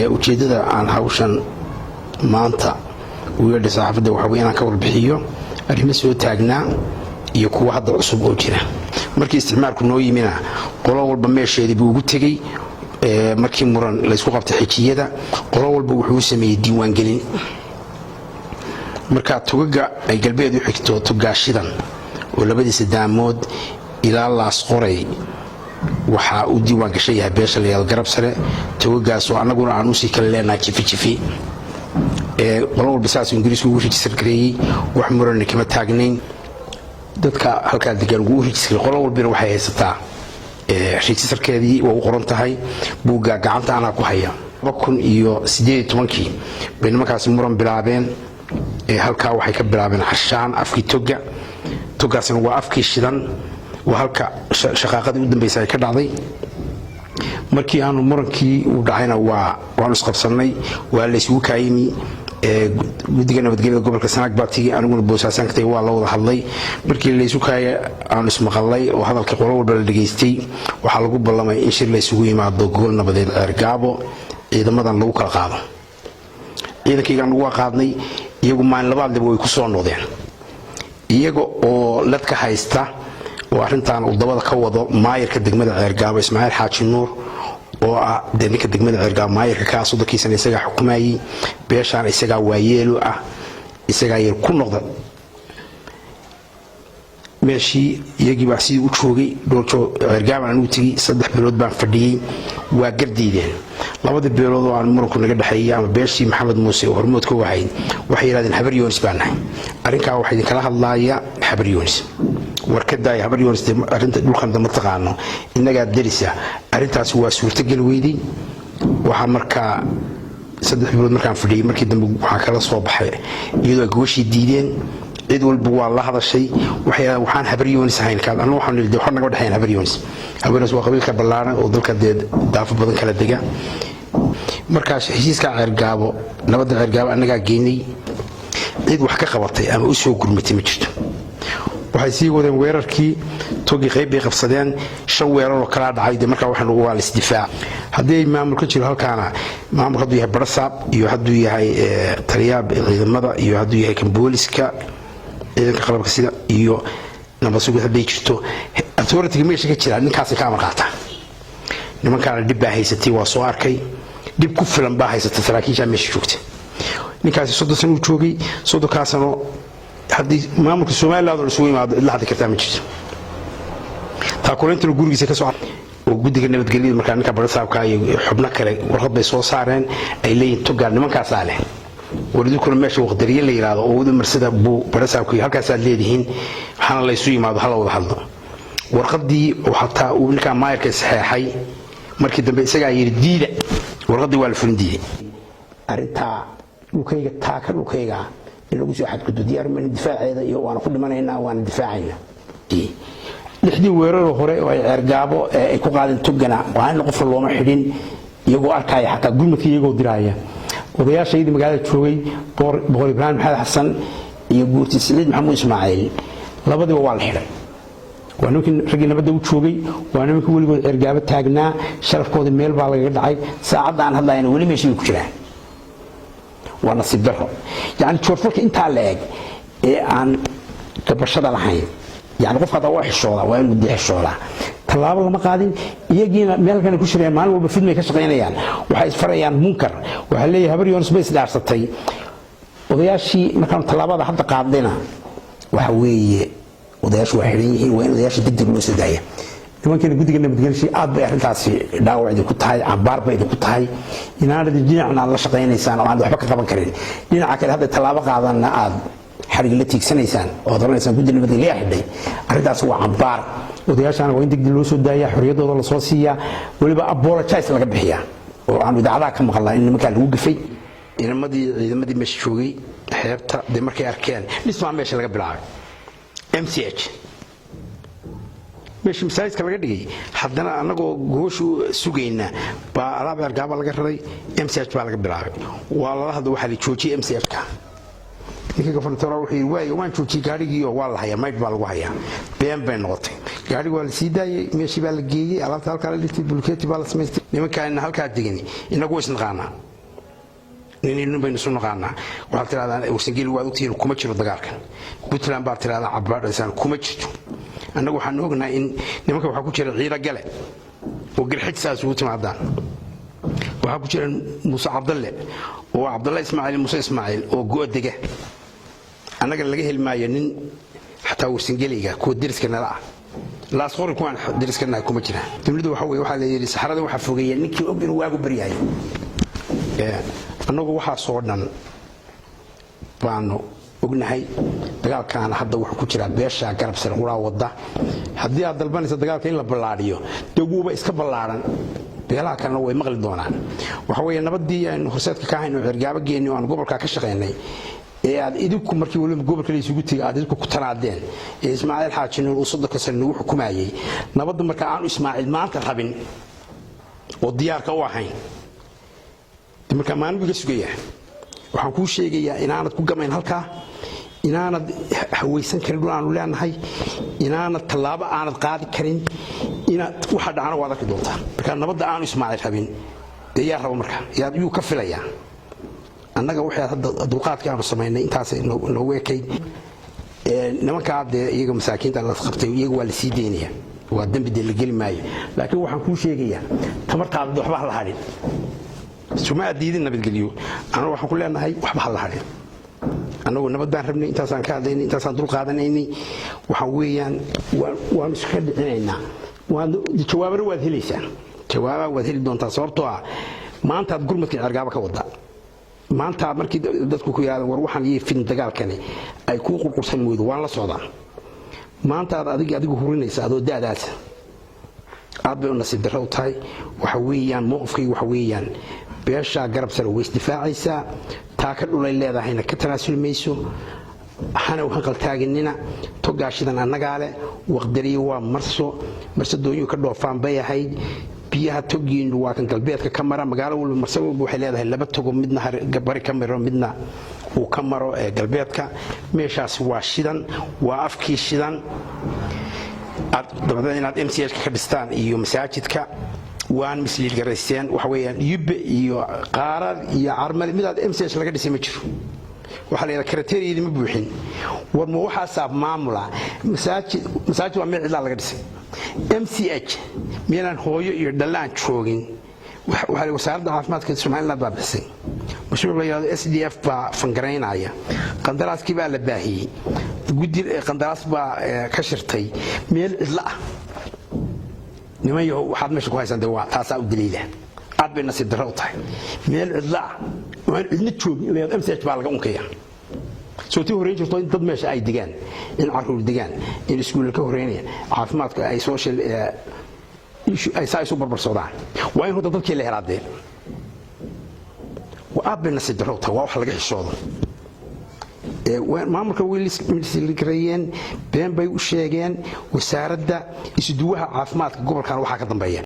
ujeedada aan hawshan maanta weerarda saxaafadda waxa weeye inaan ka warbixiyo arrimo soo taagnaa iyo kuwa hadda cusub oo jira markii isticmaalku noo yimina qolo walba meesheedii buu ugu tegay markii muran la isku qabtay xijiyada qolo walba wuxuu sameeyay diiwaan gelin marka tugaga ay galbeed u xigto tugaashidan oo labadiisa daamood ilaa laas qoray waxa uu diiwaan gashay yahay beesha la garab sare tugagaas oo anaguna aan u sii kala leenahay jifi qolo walba saas ingiriisku ugu register gareeyay wax muran kama taagnayn dadka halka degan ugu register qolo walba waxay haysataa registerkeedii waa u qoran tahay buugga gacanta ana ku haya 2018 bayna markaas muran bilaabeen halka waxay ka bilaabeen xashaan afkii tugaasna waa afkii shidan waa halka shaqaaqadii u dambeysay ka dhacday markii aanu murankii u dhacayna waan isqabsanay waa la isugu kaayimi guddiga nabadgelyada gobolka Sanaag Baartigi aniguna boosaasan ka tahay waa la wada hadlay markii la isugu kaayay aan ismaqalay oo hadalka qolo walba la dhageystay waxa lagu ballamay in shir la isugu yimaado gobol nabadeed Ceergaabo ciidamadan lagu kala qaado ciidankayga lagu qaadnay iyagu maan labaad way ku soo noqdeen iyaga oo ladka haysta oo arintan uu dabada ka wado maayirka degmada Ceergaabo Ismaaciil Xaaji Nuur oo ah deegaanka degmada Ceergaabo maayirka ka soo dadkiisana isaga xukumayay beeshaan isaga waayeelo ah isaga yar ku noqda meeshii iyagii baa si u joogay dhowrjo Ceergaabo aan u tigi 3 bilood baan fadhiyay waa gardiideen labada bilood oo aan muranku naga dhaxeeyay ama beeshii Maxamed Muuse oo hormood ka wahayd waxay yiraahdeen habar yoonis baan nahay arinka waxa idin kala hadlaaya habar yoonis warkadaay habar yoonis arinta dhulkan dama taqaano inaga darisa arintaas waa suurta gal weydii waxa markaa 3 bilood markaan fadhiyay markii dambe waxa kala soo baxay iyadoo gooshii diideen cid walba waa la hadashay waxaan habar yoonis ahayn ka anoo waxaan leeyahay waxaan naga dhaxayn habar yoonis waa qabiilka ballaaran oo dalka daafo badan kala dega markaas heshiiska Ceergaabo nabadda Ceergaabo anaga geynay cid wax ka qabatay ama u soo gurmatay ma jirto waxay sii wadeen weerarkii togi qayb ay qabsadeen 5 weerar oo kala dhacay markaa waxaan ugu waa isdifaac hadii maamulka jiro halkaana maamulka haduu yahay Barsaab iyo haduu yahay taliyaab ciidamada iyo haduu yahay kan booliska ciidanka qalabka sida iyo nabadsuga hadii jirto authority meesha ka jira ninkaas ka amar qaata nimanka dib baa haysatay waa soo arkay dib ku filan baa haysatay saraakiisha meesha joogtay ninkaas 30 sano u joogay 30 sano hadii maamulka Soomaaliland oo soo yimaado ilaa hadda kartaa ma jirto taa kulantii gurigiisa ka soo oo guddiga nabadgelyada markaa ninka Barsaabka iyo xubno kale warqad bay soo saareen ay leeyihiin togaan nimankaas ale waridu kuna meesha waqdariye la yiraahdo oo wada marsada buu Barsaabku halkaas aad leedihiin waxana la isu yimaado hal wada hadlo warqadii waxa uu ninka maayirka saxeexay markii dambe isaga yiri diida warqadii waa la fulindiye arinta dhulkayga taaka dhulkayga lagu soo xadgudbo diyaar ma difaaceeda iyo waan ku dhimanaynaa waan difaacayna lixdii weerar hore oo Ceergaabo ay ku qaadeen tugana waan qof looma xidhin iyagoo arkay xataa gurmadkii iyagoo diraaya odayaashaydi magaalada joogay boqol Ibrahim Xasan iyo guurti Siciid Maxamuud Ismaaciil labadiba waa la xidhay waa ninkii ragii nabadda u joogay waa ninkii waligood Ceergaabo taagnaa sharafkooda meel baa laga dhacay saacadaan hadlayna wali meeshii ku jiraan وانا صبره يعني تشوفك انت على عن كبشده لحين يعني قف هذا واحد شغله وين بدي الشغله طلاب لما قاعدين يجينا مeel kan ku shireen maalin walba fidmay ka shaqeynayaan waxa isfarayaan munkar waxa leeyahay habar yoon space dhaarsatay odayaashii markaan talaabada hadda qaadayna waxa weeye odayaashu waxay leeyihiin waa odayaasha degdeg loo sadeeyo nimankan guddiga nabadgelyada aad bay arintaasi dhaawacdi ku tahay ambaar bay ku tahay inaanad dhinacna la shaqeynaysan oo aan waxba ka qaban karin dhinaca kale hadda talaabo qaadana aad xariga la tiigsanaysaan oo doonaysan guddiga nabadgelyada xidhay arintaas waa ambaar odayaashana waa in degdeg loo soo daayaa xoriyadooda la soo siiyaa waliba apologize laga bixiyaa oo aan idaacadaha ka maqlaa in nimanka lagu gafay ciidamadii meesha joogay xeebta de markay arkeen dhismaa meesha laga bilaabay MCH meeshii masaajidka laga dhigay haddana anagoo gooshu sugayna baa alaab Ceergaabo laga raray MCH baa laga bilaabay waa la hadlo waxa la joojiyay MCH ka ninka gafantoora wuxuu waayay waan joojiyay gaarigii oo waa la hayaa mayd baa lagu hayaa been bay noqotay gaariga waa la sii daayay meeshii baa la geeyay alaabta halka la dhigtay bulkeeti baa la sameystay nimankan halka degan inagu isnaqaana nin baynu soo naqaanaa waxa tiraadaan warsangeli waa ogtiin kuma jiro dagaalkan Puntland baa tiraada cabaadaysan kuma jirto annagu waxaan ognahay in nimanka waxa ku jira ciida gale oo garxigsaas uu timaadaan waxa ku jira Muuse Cabdalle oo Cabdalle Ismaaciil Muuse Ismaaciil oo go'dega annaga laga helmaayo nin xataa warsangeliga ku diriska nala la asqori ku aan diriska nala kuma jira dawladdu waxa la yiri saxarada waxa fogeeyay ninkii og inuu waagu bariyay annagu waxa soo dhan baanu ognahay dagaalkan hadda wuxuu ku jira beesha garab sare qura wada hadii aad dalbanayso dagaalka in la ballaariyo daguuba iska ballaaran beelaha kalena way maqli doonaan waxa weeye nabadii aan horseedka ka hayno cirgaaba geeni oo aan gobolka ka shaqeynay ee aad idinku markii waliba gobolka la isugu tagay aad idinku ku tanaadeen ee Ismaaciil Xaajin uu sodonka sano uu xukumayay nabadda marka aan Ismaaciil maanta rabin oo diyaarka u ahayn marka maanbiga sugaya waxaan ku sheegayaa inaanad ku gamayn halka inaanad hawaysan karin aanu leenahay inaanad talaabo aanad qaadi karin inaad waxa dhacana waad arki doontaa marka nabadda aan Ismaaciil rabin yaa rabo marka yaa ka filaya annaga waxa hadda dulqaadka aanu sameynay intaas noo weekay nimanka iyaga masaakiinta la qabtay iyaga waa la sii deynaya waa dambi la geli maayo laakiin waxaan ku sheegayaa tamartaada waxba la hadhin suma diidin nabadgeliyo ana waxaan ku leenahay waxba la hadhin anagu nabad baan rabnay intaasaan ka hadlaynay intaasaan dul qaadanaynay waxa weeyaan waan iska dhicinaynaa waan jawaabaro waad helaysaa jawaaba waad heli doontaa sababtoo ah maanta aad gurmadka cirgaaba ka wada maanta markii dadku ku yiraahdo war waxaan iyo fin dagaalkani ay ku qulqulsan moodo waan la socdaa maanta adigu hurinaysa adoo daadaas aad bay u nasiib darro tahay waxa weeyaan mowqifkii waxa weeyaan beesha garab sare way isdifaacaysa taa ka dhulay leedahayna ka tanaasulmayso hana waxaan qaltaaginina togaashidan annaga leh waqdariyo waa marsadooyin ka dhoofaan bay ahayd biyaha togiin waa kan galbeedka ka mara magaalo walba marsado waxay leedahay laba togo midna bari ka maro midna uu ka maro galbeedka meeshaas waa shidan waa afkii shidan dabada inaad MCH ka dhistaan iyo masaajidka waan misliil garayseen waxa weeyaan yubbe iyo qaarad iyo armal midaad MCH laga dhisay ma jiro waxa la yiraahdaa kriteeriyada ma buuxin warmo waxa saab maamula masaajid waa meel laga dhisay MCH meelan hooyo iyo dhalaan joogin waxa la wasaaradda caafimaadka Soomaaliland baa bixisay mashruuc la yiraahdo SDF baa fangareynaya qandaraaskii baa la baahiyay guddi qandaraas baa ka shirtay meel isla nimayo waxaad meesha ku haysan waa taas u daliila aad bay nasiib darro tahay meel isla waan idna joogin ilaa MCH baa laga unkaya sootii horreyn jirto in dad meesha ay digaan in caruur digaan in iskuulka horeynaya caafimaadka ay social ay saayisu barbar socdaan waa in dadkii la helaadeen waa aad bay nasiib darro tahay waa wax laga xishoodo maamulka wiilisligareeyeen been bay u sheegeen wasaaradda isuduwaha caafimaadka gobolkan waxa ka dambeeya